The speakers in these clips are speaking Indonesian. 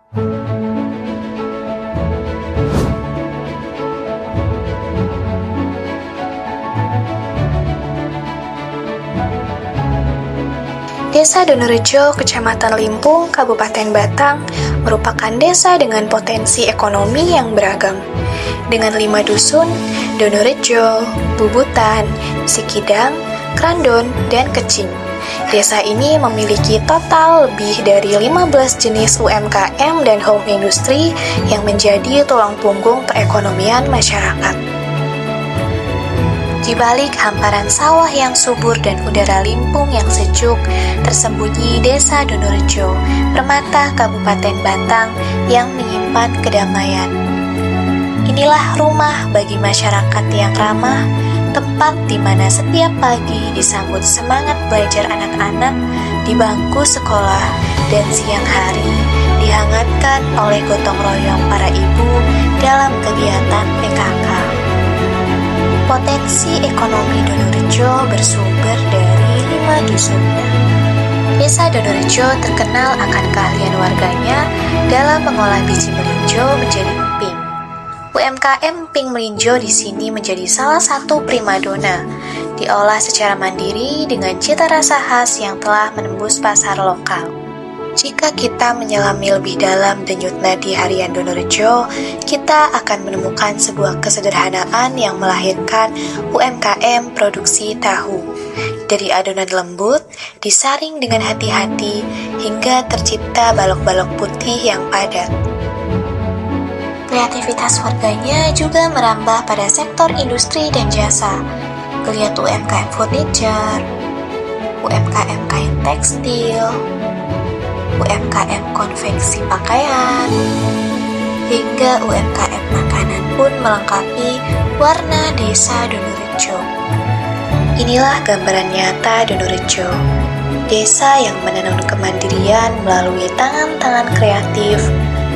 Desa Donorejo, Kecamatan Limpung, Kabupaten Batang, merupakan desa dengan potensi ekonomi yang beragam. Dengan 5 dusun, Donorejo, Bubutan, Sikidang, Krandon, dan Kecing. Desa ini memiliki total lebih dari 15 jenis UMKM dan home industry yang menjadi tulang punggung perekonomian masyarakat. Di balik hamparan sawah yang subur dan udara Limpung yang sejuk, tersembunyi Desa Donorejo, permata Kabupaten Batang yang menyimpan kedamaian. Inilah rumah bagi masyarakat yang ramah, tempat di mana setiap pagi disambut semangat belajar anak-anak di bangku sekolah dan siang hari dihangatkan oleh gotong royong para ibu dalam kegiatan PKK. Potensi ekonomi Donorejo bersumber dari 5 dusunnya. Desa Donorejo terkenal akan keahlian warganya dalam mengolah biji melinjo menjadi emping. UMKM emping melinjo di sini menjadi salah satu primadona, diolah secara mandiri dengan cita rasa khas yang telah menembus pasar lokal. Jika kita menyelami lebih dalam denyut nadi harian Donorejo, kita akan menemukan sebuah kesederhanaan yang melahirkan UMKM produksi tahu. Dari adonan lembut, disaring dengan hati-hati, hingga tercipta balok-balok putih yang padat. Kreativitas warganya juga merambah pada sektor industri dan jasa. Geliat UMKM furniture, UMKM kain tekstil, UMKM konveksi pakaian, hingga UMKM makanan pun melengkapi warna Desa Donorejo. Inilah gambaran nyata Donorejo, desa yang menanam kemandirian melalui tangan-tangan kreatif,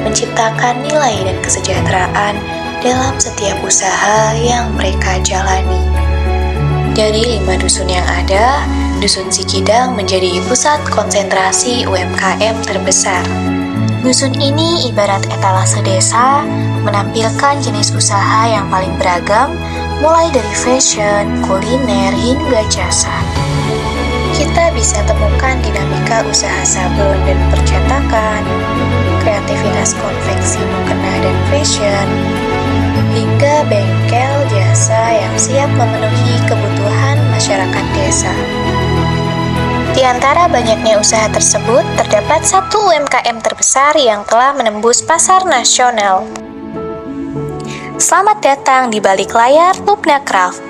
menciptakan nilai dan kesejahteraan dalam setiap usaha yang mereka jalani. Dari 5 dusun yang ada, Dusun Sikidang menjadi pusat konsentrasi UMKM terbesar. Dusun ini ibarat etalase desa, menampilkan jenis usaha yang paling beragam, mulai dari fashion, kuliner, hingga jasa. Kita bisa temukan dinamika usaha sablon dan percetakan, kreativitas konveksi mukena dan fashion, hingga bengkel jasa yang siap memenuhi kebutuhan masyarakat desa. Di antara banyaknya usaha tersebut, terdapat satu UMKM terbesar yang telah menembus pasar nasional. Selamat datang di balik layar Lubna Craft,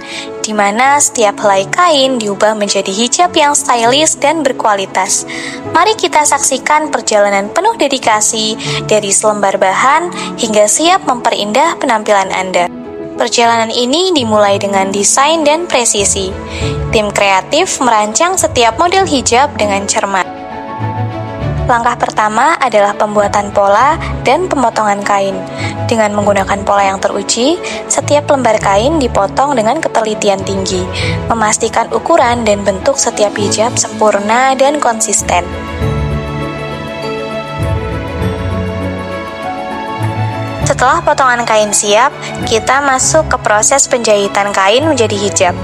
di mana setiap helai kain diubah menjadi hijab yang stylish dan berkualitas. Mari kita saksikan perjalanan penuh dedikasi dari selembar bahan hingga siap memperindah penampilan Anda. Perjalanan ini dimulai dengan desain dan presisi. Tim kreatif merancang setiap model hijab dengan cermat. Langkah pertama adalah pembuatan pola dan pemotongan kain. Dengan menggunakan pola yang teruji, setiap lembar kain dipotong dengan ketelitian tinggi, memastikan ukuran dan bentuk setiap hijab sempurna dan konsisten. Setelah potongan kain siap, kita masuk ke proses penjahitan kain menjadi hijab.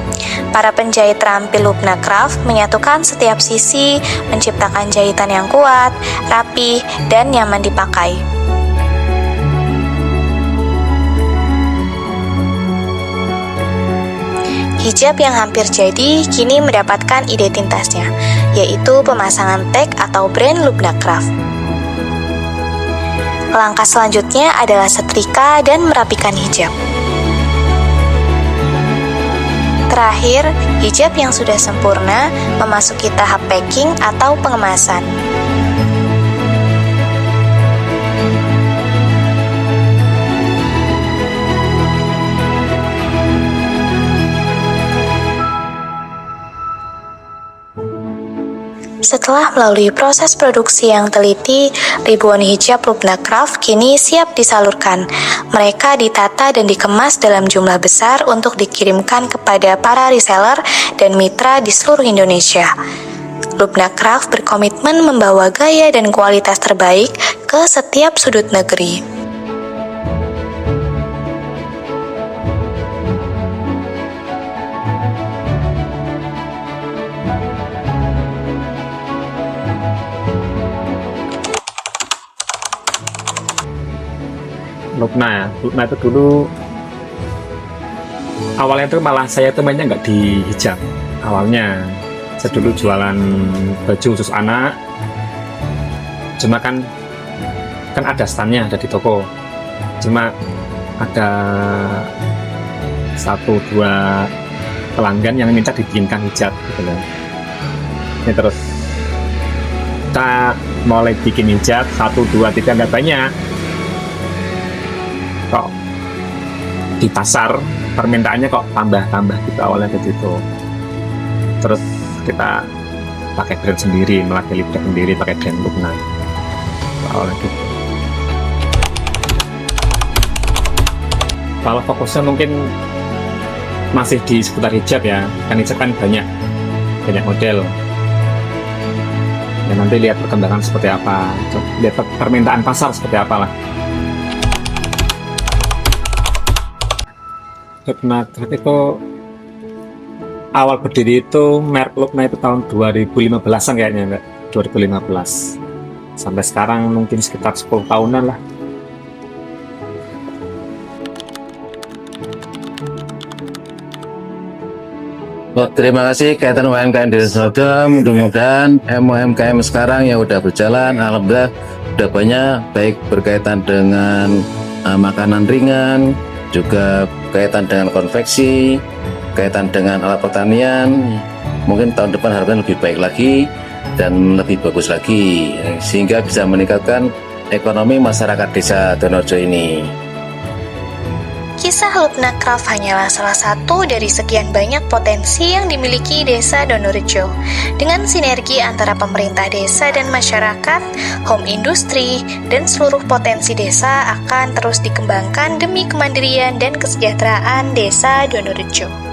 Para penjahit terampil Lubna Craft menyatukan setiap sisi, menciptakan jahitan yang kuat, rapi, dan nyaman dipakai. Hijab yang hampir jadi kini mendapatkan identitasnya, yaitu pemasangan tag atau brand Lubna Craft. Langkah selanjutnya adalah setrika dan merapikan hijab. Terakhir, hijab yang sudah sempurna memasuki tahap packing atau pengemasan. Setelah melalui proses produksi yang teliti, ribuan hijab Lubna Craft kini siap disalurkan. Mereka ditata dan dikemas dalam jumlah besar untuk dikirimkan kepada para reseller dan mitra di seluruh Indonesia. Lubna Craft berkomitmen membawa gaya dan kualitas terbaik ke setiap sudut negeri. Lupna itu dulu awalnya tuh malah saya tuh mainnya nggak di hijab. Awalnya saya dulu jualan baju khusus anak, cuma kan ada standnya, ada di toko, cuma ada 1-2 pelanggan yang minta dibikinkan hijab gitu loh. Ini terus kita mulai bikin hijab 1-2 3 nggak banyak, kok di pasar permintaannya kok tambah gitu awalnya gitu. Terus kita pakai brand sendiri, melatih brand sendiri, pakai brand Lupna awalnya gitu. Kalau fokusnya mungkin masih di seputar hijab ya, kan hijab kan banyak model. Dan nanti lihat perkembangan seperti apa, lihat permintaan pasar seperti apa lah. Lupna itu awal berdiri itu merek Lupna itu tahun 2015an kayaknya, Mbak. 2015 sampai sekarang mungkin sekitar 10 tahunan lah. Terima kasih kaitan UMKM di Desa. Mudah-mudahan UMKM sekarang yang udah berjalan, alhamdulillah udah banyak, baik berkaitan dengan makanan ringan, juga kaitan dengan konveksi, kaitan dengan alat pertanian. Mungkin tahun depan harapan lebih baik lagi dan lebih bagus lagi, sehingga bisa meningkatkan ekonomi masyarakat Desa Donorejo ini. Kisah Lupna Craft hanyalah salah satu dari sekian banyak potensi yang dimiliki Desa Donorejo. Dengan sinergi antara pemerintah desa dan masyarakat, home industri, dan seluruh potensi desa akan terus dikembangkan demi kemandirian dan kesejahteraan Desa Donorejo.